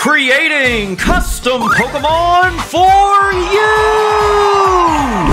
creating custom Pokémon for you!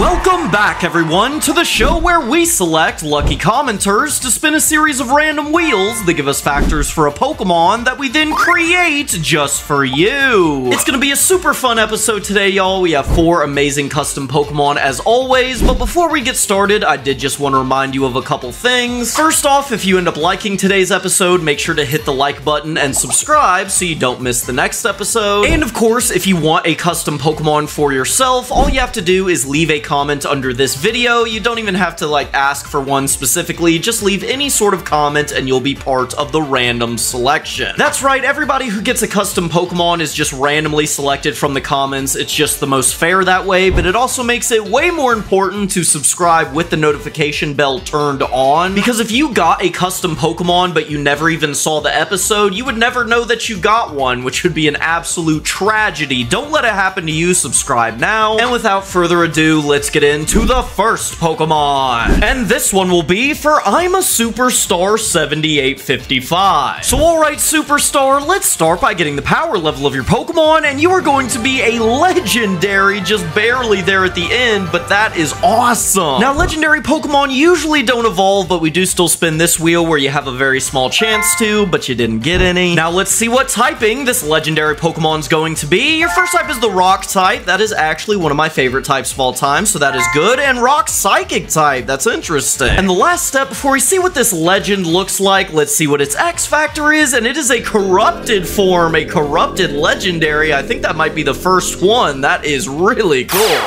Welcome back, everyone, to the show where we select lucky commenters to spin a series of random wheels that give us factors for a Pokémon that we then create just for you. It's gonna be a super fun episode today, y'all. We have 4 amazing custom Pokémon as always, but before we get started, I did just want to remind you of a couple things. First off, if you end up liking today's episode, make sure to hit the like button and subscribe so you don't miss the next episode. And of course, if you want a custom Pokemon for yourself, all you have to do is leave a comment under this video. You don't even have to ask for one specifically, just leave any sort of comment and you'll be part of the random selection. That's right, everybody who gets a custom Pokemon is just randomly selected from the comments. It's just the most fair that way, but it also makes it way more important to subscribe with the notification bell turned on, because if you got a custom Pokemon but you never even saw the episode, you would never know that you got one, which would be an absolute tragedy. Don't let it happen to you. Subscribe now. And without further ado, let's get into the first Pokemon. And this one will be for I'm a Superstar 7855. So alright, Superstar, let's start by getting the power level of your Pokemon, and you are going to be a legendary, just barely there at the end, but that is awesome. Now, legendary Pokemon usually don't evolve, but we do still spin this wheel where you have a very small chance to, but you didn't get any. Now, let's see what typing this legendary Pokemon's going to be. Your first type is the Rock type. That is actually one of my favorite types of all time, so that is good. And Rock Psychic type. That's interesting. And the last step, before we see what this legend looks like, let's see what its X factor is, and it is a corrupted form, a corrupted legendary. I think that might be the first one. That is really cool.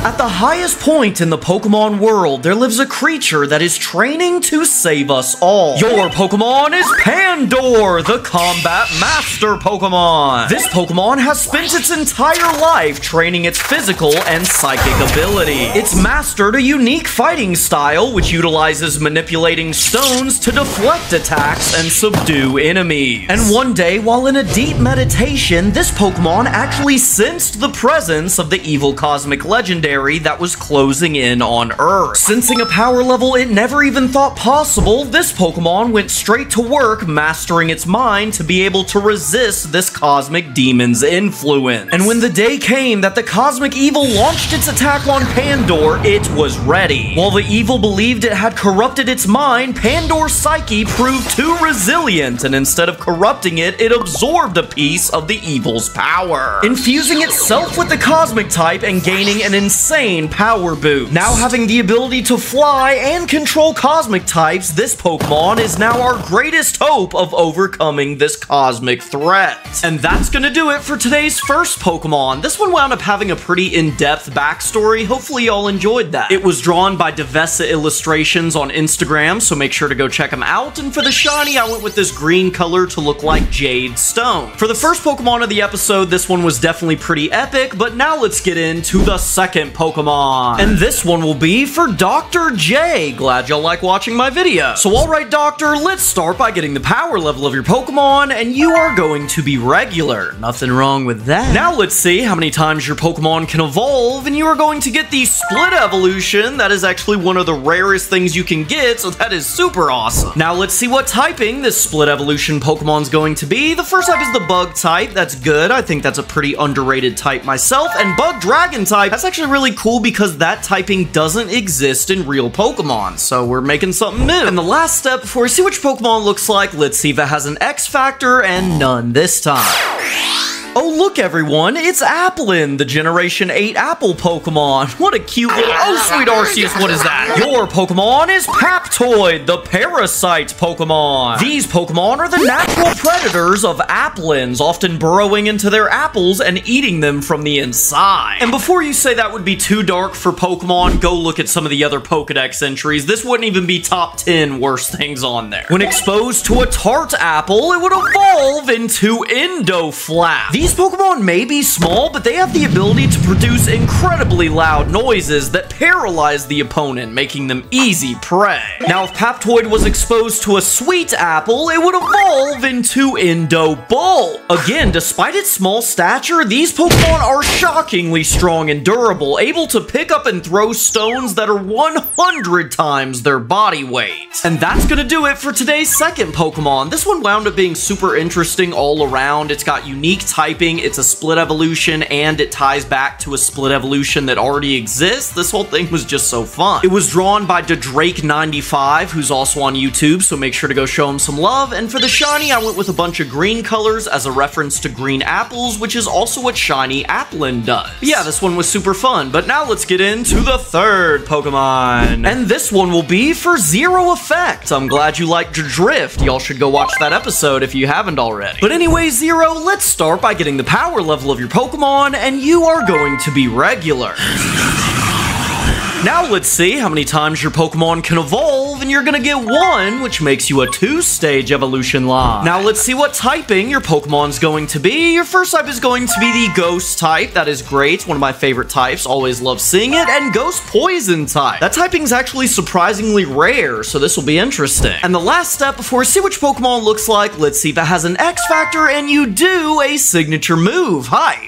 At the highest point in the Pokemon world, there lives a creature that is training to save us all. Your Pokemon is Pandor, the Combat Master Pokemon. This Pokemon has spent its entire life training its physical and psychic ability. It's mastered a unique fighting style, which utilizes manipulating stones to deflect attacks and subdue enemies. And one day, while in a deep meditation, this Pokemon actually sensed the presence of the evil cosmic legendary that was closing in on Earth. Sensing a power level it never even thought possible, this Pokemon went straight to work mastering its mind to be able to resist this cosmic demon's influence. And when the day came that the cosmic evil launched its attack on Pandor, it was ready. While the evil believed it had corrupted its mind, Pandor's psyche proved too resilient, and instead of corrupting it, it absorbed a piece of the evil's power, infusing itself with the cosmic type and gaining an insane power boost. Now having the ability to fly and control cosmic types, this Pokemon is now our greatest hope of overcoming this cosmic threat. And that's gonna do it for today's first Pokemon. This one wound up having a pretty in-depth backstory. Hopefully y'all enjoyed that. It was drawn by Devessa Illustrations on Instagram, so make sure to go check them out. And for the shiny, I went with this green color to look like Jade Stone. For the first Pokemon of the episode, this one was definitely pretty epic, but now let's get into the second Pokemon. And this one will be for Dr. J. Glad y'all like watching my video. So alright, Doctor, let's start by getting the power level of your Pokemon, and you are going to be regular. Nothing wrong with that. Now let's see how many times your Pokemon can evolve, and you are going to get the Split Evolution. That is actually one of the rarest things you can get, so that is super awesome. Now let's see what typing this Split Evolution Pokemon's going to be. The first type is the Bug type. That's good. I think that's a pretty underrated type myself. And Bug Dragon type, that's actually really cool because that typing doesn't exist in real Pokemon, so we're making something new. And the last step, before we see which Pokemon looks like, let's see if it has an X factor, and none this time. Oh, look, everyone, it's Applin, the Generation 8 Apple Pokemon. What a cute little... Oh, sweet Arceus, what is that? Your Pokemon is Paptoid, the Parasite Pokemon. These Pokemon are the natural predators of Applins, often burrowing into their apples and eating them from the inside. And before you say that would be too dark for Pokemon, go look at some of the other Pokedex entries. This wouldn't even be top 10 worst things on there. When exposed to a tart apple, it would evolve into Endoflap. These Pokemon may be small, but they have the ability to produce incredibly loud noises that paralyze the opponent, making them easy prey. Now, if Paptoid was exposed to a sweet apple, it would evolve into Indo-Bull. Again, despite its small stature, these Pokemon are shockingly strong and durable, able to pick up and throw stones that are 100 times their body weight. And that's gonna do it for today's second Pokemon. This one wound up being super interesting all around. It's got unique typing, it's a split evolution, and it ties back to a split evolution that already exists. This whole thing was just so fun. It was drawn by Drake95, who's also on YouTube, so make sure to go show him some love. And for the shiny, I went with a bunch of green colors as a reference to green apples, which is also what shiny Applin does. But yeah, this one was super fun, but now let's get into the third Pokemon. And this one will be for Zero Effect. I'm glad you liked Drift. Y'all should go watch that episode if you haven't already. But anyway, Zero, let's start by getting the power level of your Pokemon, and you are going to be regular. Now let's see how many times your Pokemon can evolve, and you're gonna get 1, which makes you a 2-stage evolution line. Now let's see what typing your Pokemon's going to be. Your first type is going to be the Ghost type. That is great, one of my favorite types, always love seeing it. And Ghost Poison type. That typing is actually surprisingly rare, so this will be interesting. And the last step before we see which Pokemon looks like, let's see if it has an X Factor, and you do a signature move. Hi.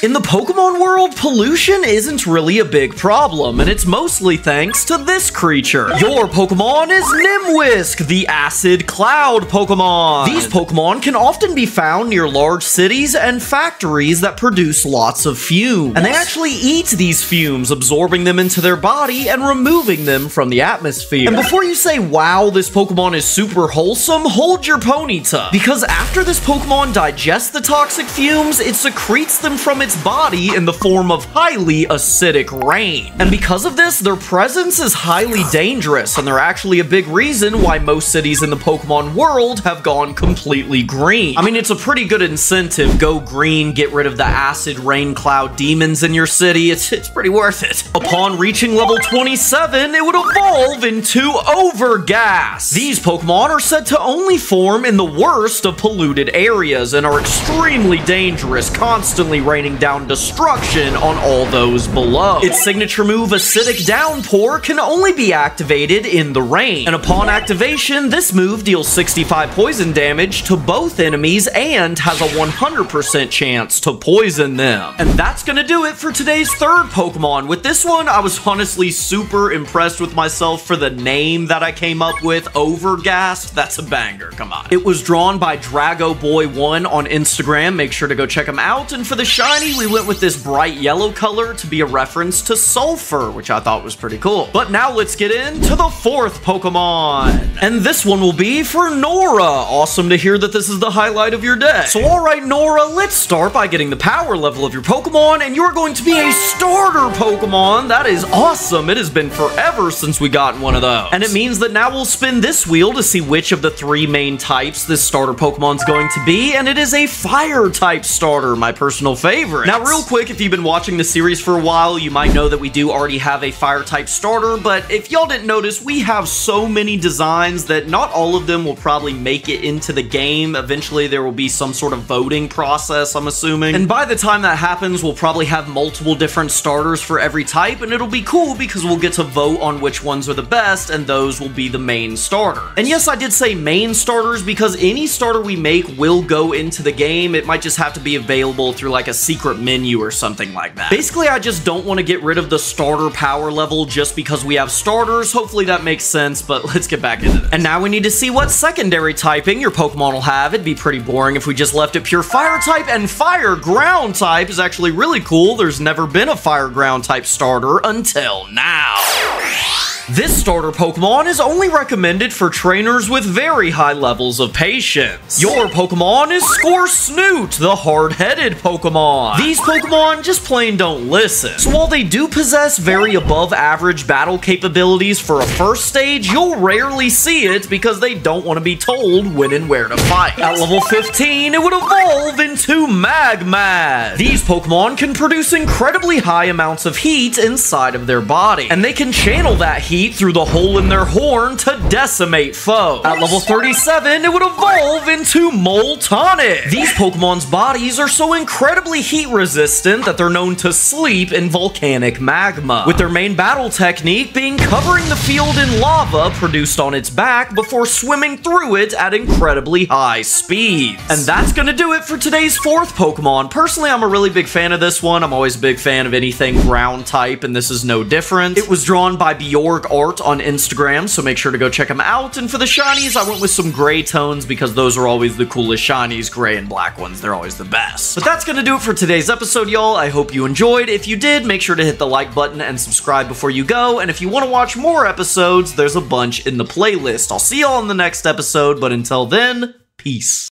In the Pokemon world, pollution isn't really a big problem, and it's mostly thanks to this creature. Your Pokemon is Nimwhisk, the Acid Cloud Pokemon. These Pokemon can often be found near large cities and factories that produce lots of fumes. And they actually eat these fumes, absorbing them into their body and removing them from the atmosphere. And before you say, wow, this Pokemon is super wholesome, hold your Ponyta. Because after this Pokemon digests the toxic fumes, it secretes them from its body in the form of highly acidic rain. And because of this, their presence is highly dangerous, and they're actually a big reason why most cities in the Pokemon world have gone completely green. I mean, it's a pretty good incentive. Go green, get rid of the acid rain cloud demons in your city. It's pretty worth it. Upon reaching level 27, it would evolve into Overgas. These Pokemon are said to only form in the worst of polluted areas and are extremely dangerous, constantly raining down destruction on all those below. Its signature move, Acidic Downpour, can only be activated in the rain. And upon activation, this move deals 65 poison damage to both enemies and has a 100% chance to poison them. And that's gonna do it for today's third Pokemon. With this one, I was honestly super impressed with myself for the name that I came up with, Overgassed. That's a banger, come on. It was drawn by DragoBoy1 on Instagram. Make sure to go check him out. And for the shiny, we went with this bright yellow color to be a reference to sulfur, which I thought was pretty cool. But now let's get into the fourth Pokemon. And this one will be for Nora. Awesome to hear that this is the highlight of your day. So alright, Nora, let's start by getting the power level of your Pokemon, and you're going to be a starter Pokemon. That is awesome. It has been forever since we got one of those. And it means that now we'll spin this wheel to see which of the 3 main types this starter Pokemon's going to be, and it is a fire type starter, my personal favorite. Now, real quick, if you've been watching the series for a while, you might know that we do already have a fire type starter, but if y'all didn't notice, we have so many designs that not all of them will probably make it into the game. Eventually, there will be some sort of voting process, I'm assuming. And by the time that happens, we'll probably have multiple different starters for every type, and it'll be cool because we'll get to vote on which ones are the best, and those will be the main starter. And yes, I did say main starters because any starter we make will go into the game. It might just have to be available through like a secret menu or something like that. Basically, I just don't want to get rid of the starter power level just because we have starters. Hopefully that makes sense, but let's get back into this. And now we need to see what secondary typing your Pokemon will have. It'd be pretty boring if we just left it pure fire type, and fire ground type is actually really cool. There's never been a fire ground type starter until now. This starter Pokemon is only recommended for trainers with very high levels of patience. Your Pokemon is Scorsnoot, the hard-headed Pokemon. These Pokemon just plain don't listen. So while they do possess very above average battle capabilities for a first stage, you'll rarely see it because they don't want to be told when and where to fight. At level 15, it would evolve into Magmad. These Pokemon can produce incredibly high amounts of heat inside of their body, and they can channel that heat heat through the hole in their horn to decimate foes. At level 37, it would evolve into Moltonic. These Pokemon's bodies are so incredibly heat resistant that they're known to sleep in volcanic magma, with their main battle technique being covering the field in lava produced on its back before swimming through it at incredibly high speeds. And that's gonna do it for today's fourth Pokemon. Personally, I'm a really big fan of this one. I'm always a big fan of anything ground type, and this is no different. It was drawn by Bjorg Art on Instagram, so make sure to go check them out. And for the shinies, I went with some gray tones because those are always the coolest shinies. Gray and black ones, they're always the best. But that's gonna do it for today's episode, y'all. I hope you enjoyed. If you did, make sure to hit the like button and subscribe before you go. And if you want to watch more episodes, there's a bunch in the playlist. I'll see y'all in the next episode, but until then, peace.